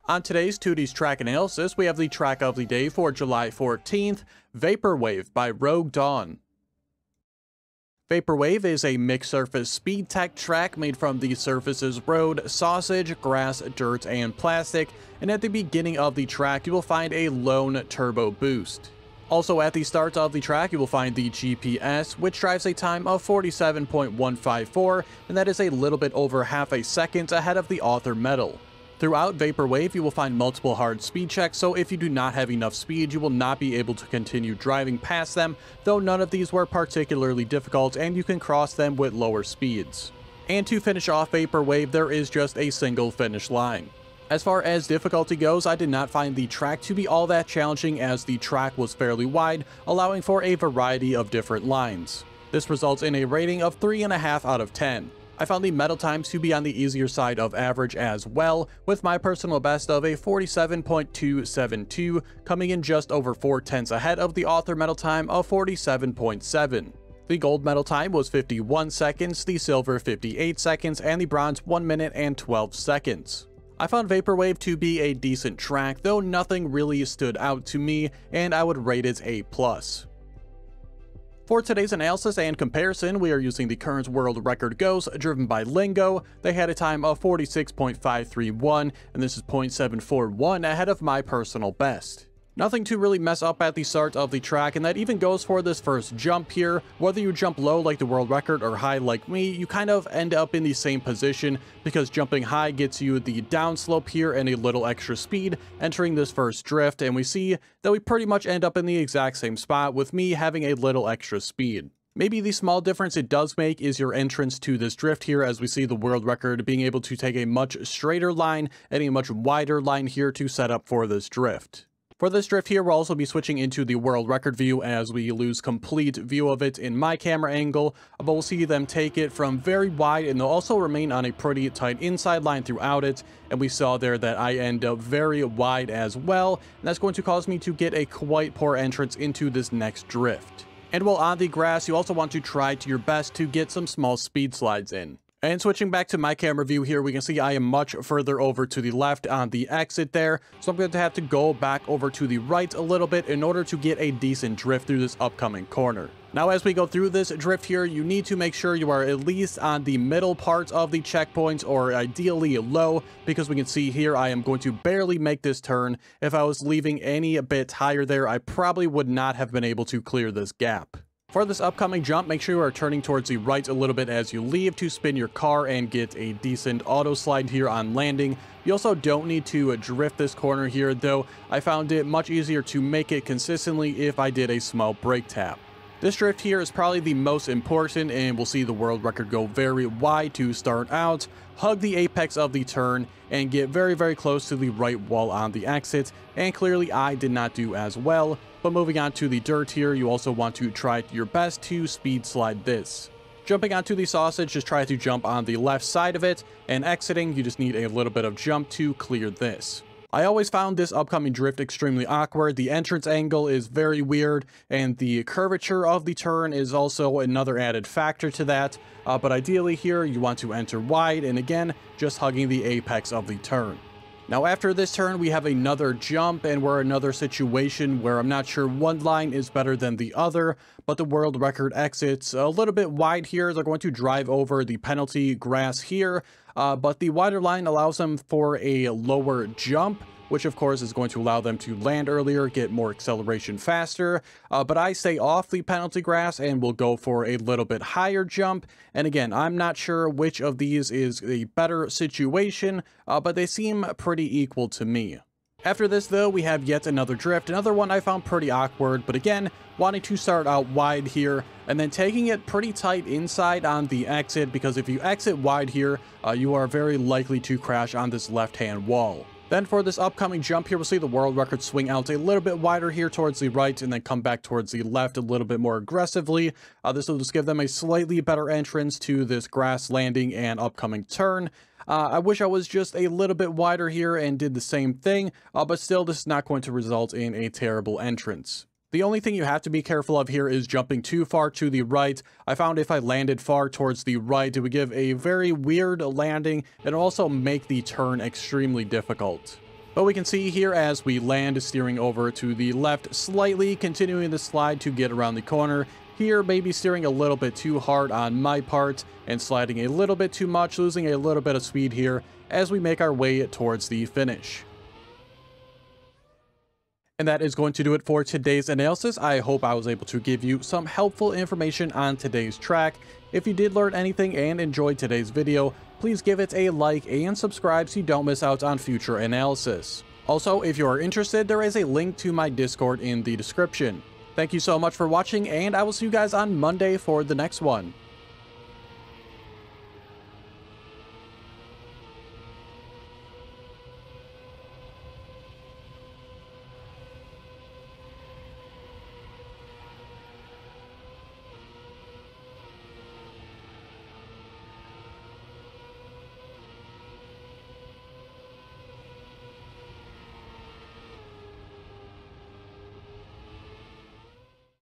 On today's Teuty's track analysis, we have the track of the day for July 14th, Vaporwave by RogueDawn. Vaporwave is a mixed surface speed tech track made from the surfaces road, sausage, grass, dirt, and plastic, and at the beginning of the track you will find a lone turbo boost. Also at the start of the track you will find the GPS, which drives a time of 47.154, and that is a little bit over half a second ahead of the author medal. Throughout Vaporwave, you will find multiple hard speed checks, so if you do not have enough speed, you will not be able to continue driving past them, though none of these were particularly difficult and you can cross them with lower speeds. And to finish off Vaporwave, there is just a single finish line. As far as difficulty goes, I did not find the track to be all that challenging as the track was fairly wide, allowing for a variety of different lines. This results in a rating of 3.5 out of 10. I found the medal times to be on the easier side of average as well, with my personal best of a 47.272, coming in just over 4/10 ahead of the author medal time of 47.7. The gold medal time was 51 seconds, the silver 58 seconds, and the bronze 1 minute and 12 seconds. I found Vaporwave to be a decent track, though nothing really stood out to me, and I would rate it A+. For today's analysis and comparison, we are using the current world record goes driven by Lingo. They had a time of 46.531, and this is 0.741 ahead of my personal best. Nothing to really mess up at the start of the track, and that even goes for this first jump here. Whether you jump low like the world record or high like me, you kind of end up in the same position because jumping high gets you the downslope here and a little extra speed entering this first drift, and we see that we pretty much end up in the exact same spot with me having a little extra speed. Maybe the small difference it does make is your entrance to this drift here, as we see the world record being able to take a much straighter line and a much wider line here to set up for this drift. For this drift here, we'll also be switching into the world record view as we lose complete view of it in my camera angle, but we'll see them take it from very wide, and they'll also remain on a pretty tight inside line throughout it, and we saw there that I end up very wide as well, and that's going to cause me to get a quite poor entrance into this next drift. And while on the grass, you also want to try to your best to get some small speed slides in. And switching back to my camera view here, we can see I am much further over to the left on the exit there, so I'm going to have to go back over to the right a little bit in order to get a decent drift through this upcoming corner. Now as we go through this drift here, you need to make sure you are at least on the middle part of the checkpoint, or ideally low, because we can see here I am going to barely make this turn. If I was leaving any bit higher there, I probably would not have been able to clear this gap. For this upcoming jump, make sure you are turning towards the right a little bit as you leave to spin your car and get a decent auto slide here on landing. You also don't need to drift this corner here, though I found it much easier to make it consistently if I did a small brake tap. This drift here is probably the most important, and we'll see the world record go very wide to start out, hug the apex of the turn, and get very close to the right wall on the exit, and clearly I did not do as well. But moving on to the dirt here, you also want to try your best to speed slide this. Jumping onto the sausage, just try to jump on the left side of it, and exiting, you just need a little bit of jump to clear this. I always found this upcoming drift extremely awkward. The entrance angle is very weird, and the curvature of the turn is also another added factor to that, but ideally here you want to enter wide, and again, just hugging the apex of the turn. Now after this turn, we have another jump, and we're in another situation where I'm not sure one line is better than the other, but the world record exits a little bit wide here. They're going to drive over the penalty grass here, but the wider line allows them for a lower jump, which of course is going to allow them to land earlier, get more acceleration faster, but I stay off the penalty grass and will go for a little bit higher jump. And again, I'm not sure which of these is a better situation, but they seem pretty equal to me. After this though, we have yet another drift, another one I found pretty awkward, but again, wanting to start out wide here, and then taking it pretty tight inside on the exit, because if you exit wide here, you are very likely to crash on this left-hand wall. Then for this upcoming jump here, we'll see the world record swing out a little bit wider here towards the right, and then come back towards the left a little bit more aggressively. This will just give them a slightly better entrance to this grass landing and upcoming turn. I wish I was just a little bit wider here and did the same thing, but still this is not going to result in a terrible entrance. The only thing you have to be careful of here is jumping too far to the right. I found if I landed far towards the right, it would give a very weird landing and also make the turn extremely difficult. But we can see here as we land, steering over to the left slightly, continuing the slide to get around the corner. Here, maybe steering a little bit too hard on my part and sliding a little bit too much, losing a little bit of speed here as we make our way towards the finish. And that is going to do it for today's analysis. I hope I was able to give you some helpful information on today's track. If you did learn anything and enjoyed today's video, please give it a like and subscribe so you don't miss out on future analysis. Also, if you are interested, there is a link to my Discord in the description. Thank you so much for watching, and I will see you guys on Monday for the next one.